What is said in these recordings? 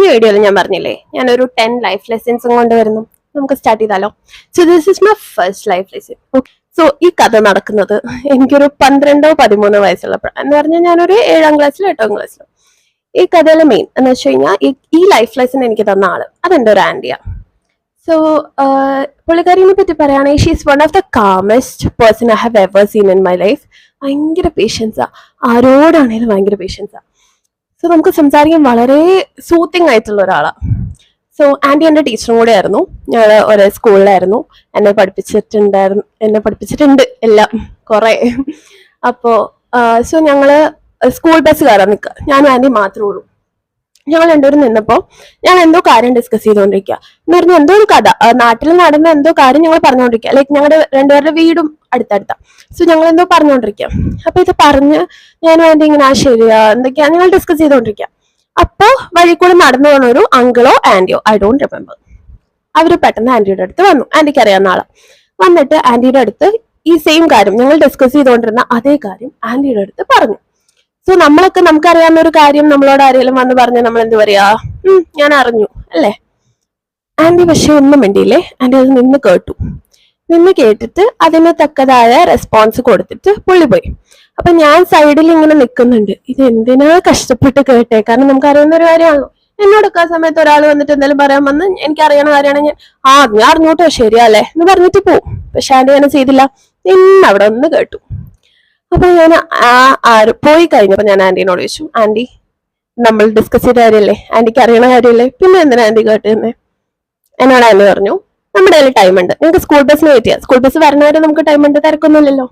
കഴിഞ്ഞ വീഡിയോയിൽ ഞാൻ പറഞ്ഞില്ലേ ഞാനൊരു 10 ലൈഫ് ലെസൺസും കൊണ്ടുവരുന്നു. നമുക്ക് സ്റ്റാർട്ട് ചെയ്താലോ. So this is my first life lesson. So ഈ കഥ നടക്കുന്നത് എനിക്കൊരു 12-13 വയസ്സുള്ളപ്പോൾ എന്ന് പറഞ്ഞാൽ ഞാനൊരു 7ാം ക്ലാസ്സിലോ 8ാം ക്ലാസ്സിലോ. ഈ കഥയിലെ മെയിൻ എന്ന് വെച്ച് കഴിഞ്ഞാൽ ഈ ലൈഫ് ലെസൺ എനിക്ക് തന്ന ആള് അതെന്റെ ഒരു ആന്റിയാണ്. സോ പുള്ളിക്കാരിനെ പറ്റി പറയുകയാണെങ്കിൽ she is one of the calmest person I have ever seen in my life. ഭയങ്കര പേഷ്യൻസാ, ആരോടാണേലും ഭയങ്കര പേഷ്യൻസാ. സോ നമുക്ക് സംസാരിക്കാൻ വളരെ സൂത്തിങ് ആയിട്ടുള്ള ഒരാളാണ്. സോ ആൻറ്റി എൻ്റെ ടീച്ചറും കൂടെ ആയിരുന്നു. ഞങ്ങൾ ഒരേ സ്കൂളിലായിരുന്നു. എന്നെ പഠിപ്പിച്ചിട്ടുണ്ട് എല്ലാം കുറേ. അപ്പോൾ സോ ഞങ്ങൾ സ്കൂൾ ബസ് കയറാൻ നിൽക്കുക, ഞാനും ആൻറ്റി മാത്രമേ ഉള്ളൂ. ഞങ്ങൾ രണ്ടുപേരും നിന്നപ്പോൾ ഞാൻ എന്തോ കാര്യം ഡിസ്കസ് ചെയ്തുകൊണ്ടിരിക്കുക എന്ന് പറഞ്ഞാൽ എന്തോ ഒരു കഥ നാട്ടിൽ നടന്ന എന്തോ കാര്യം ഞങ്ങൾ പറഞ്ഞുകൊണ്ടിരിക്കുക. ലൈക്ക് ഞങ്ങളുടെ രണ്ടുപേരുടെ വീടും അടുത്തടുത്ത. സോ ഞങ്ങൾ എന്തോ പറഞ്ഞുകൊണ്ടിരിക്കുക. അപ്പൊ ഇത് പറഞ്ഞ് ഞാനും ആൻറ്റി ഇങ്ങനെ ശരിയാ എന്തൊക്കെയാ ഞങ്ങൾ ഡിസ്കസ് ചെയ്തുകൊണ്ടിരിക്കുക. അപ്പൊ വഴി കൂടെ നടന്നു പോകുന്ന ഒരു അങ്കിളോ ആന്റിയോ ഐ ഡോണ്ട് റിമെമ്പർ, അവര് പെട്ടെന്ന് ആന്റിയുടെ അടുത്ത് വന്നു. ആന്റിക്ക് അറിയാവുന്ന ആളാ. വന്നിട്ട് ആന്റിയുടെ അടുത്ത് ഈ സെയിം കാര്യം ഞങ്ങൾ ഡിസ്കസ് ചെയ്തുകൊണ്ടിരുന്ന അതേ കാര്യം ആന്റിയുടെ അടുത്ത് പറഞ്ഞു. സോ നമുക്കറിയാവുന്ന ഒരു കാര്യം നമ്മളോട് ആരെങ്കിലും വന്ന് പറഞ്ഞ് നമ്മൾ എന്ത് പറയാ, ഞാൻ അറിഞ്ഞു അല്ലേ. ആന്റി പക്ഷെ ഒന്നും വേണ്ടിയില്ലേ. ആന്റി അത് നിന്ന് കേട്ടിട്ട് അതിന് തക്കതായ റെസ്പോൺസ് കൊടുത്തിട്ട് പുള്ളി പോയി. അപ്പൊ ഞാൻ സൈഡിൽ ഇങ്ങനെ നിൽക്കുന്നുണ്ട്, ഇത് എന്തിനാ കഷ്ടപ്പെട്ട് കേട്ടെ, കാരണം നമുക്ക് അറിയുന്ന ഒരു കാര്യമാണല്ലോ. എന്നോടൊക്കെ ആ സമയത്ത് ഒരാൾ വന്നിട്ട് എന്തെങ്കിലും പറയാൻ വന്ന് എനിക്ക് അറിയണ കാര്യമാണ് ഞാൻ ഞാൻ അറിഞ്ഞോട്ടോ ശരിയല്ലേ എന്ന് പറഞ്ഞിട്ട് പോവും. പക്ഷെ ആന്റി അങ്ങനെ ചെയ്തില്ല, അവിടെ ഒന്ന് കേട്ടു. അപ്പൊ ഞാൻ പോയി കഴിഞ്ഞപ്പോ ഞാൻ ആന്റീനോട് ചോദിച്ചു, ആന്റി നമ്മൾ ഡിസ്കസ് ചെയ്ത കാര്യമല്ലേ, ആന്റിക്ക് അറിയണ കാര്യമല്ലേ, പിന്നെ എന്തിനാ ആന്റി കേട്ടുതന്നെ. എന്നോട് ആന്റി പറഞ്ഞു, നമ്മുടെ കയ്യിൽ ടൈം ഉണ്ട്, നിങ്ങൾക്ക് സ്കൂൾ ബസ്സിന് വെയിറ്റ് ചെയ്യാം, സ്കൂൾ ബസ് വരണവരെ നമുക്ക് ടൈം ഉണ്ട്, തിരക്കൊന്നുമില്ലല്ലോ.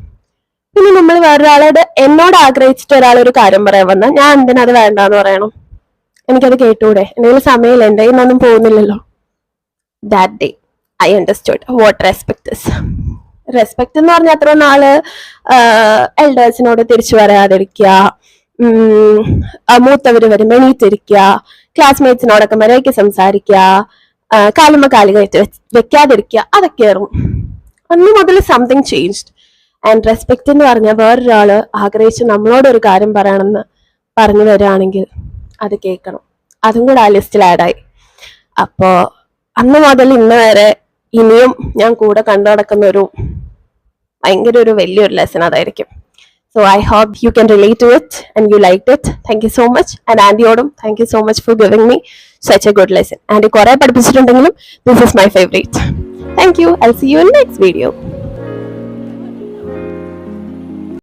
പിന്നെ നമ്മൾ വേറൊരാളോട് എന്നോട് ആഗ്രഹിച്ചിട്ട് ഒരാളൊരു കാര്യം പറയാൻ വന്നാൽ ഞാൻ എന്തിനാ അത് വേണ്ടാന്ന് പറയണം, എനിക്കത് കേട്ടൂടെ, എന്തെങ്കിലും സമയമില്ല, എൻ്റെ കയ്യിൽ നിന്നൊന്നും പോകുന്നില്ലല്ലോ. That day I understood what respect is. Respect എന്ന് പറഞ്ഞാൽ അത്ര നാള് എൽഡേഴ്സിനോട് തിരിച്ചു പറയാതിരിക്കുക, മൂത്തവര് വരുമ്പോൾ എണീറ്റിരിക്കുക, ക്ലാസ്മേറ്റ്സിനോടൊക്കെ മര്യാദയ്ക്ക് സംസാരിക്കുക, കാലുമ്മ കാല് കയറ്റി വെക്കാതിരിക്കുക, അതൊക്കെയായിരുന്നു. അന്ന് മുതൽ സംതിങ് ചേഞ്ച്ഡ്. ആൻഡ് റെസ്പെക്ട് എന്ന് പറഞ്ഞാൽ വേറൊരാള് ആഗ്രഹിച്ച് നമ്മളോടൊരു കാര്യം പറയണമെന്ന് പറഞ്ഞു വരികയാണെങ്കിൽ അത് കേൾക്കണം. അതും കൂടെ ആ ലിസ്റ്റിൽ ആഡായി. അപ്പോ അന്ന് മുതൽ ഇന്ന് വരെ ഇനിയും ഞാൻ കൂടെ കണ്ടു നടക്കുന്ന ഭയങ്കര ഒരു വലിയൊരു ലെസൺ അതായിരിക്കും. So I hope you can relate to it and you like it. Thank you so much. And ആൻറ്റിയോടും thank you so much for giving me such a good lesson. Aunty കുറെ പഠിപ്പിച്ചിട്ടുണ്ടെങ്കിലും this is my favourite. Thank you. I see you in next video.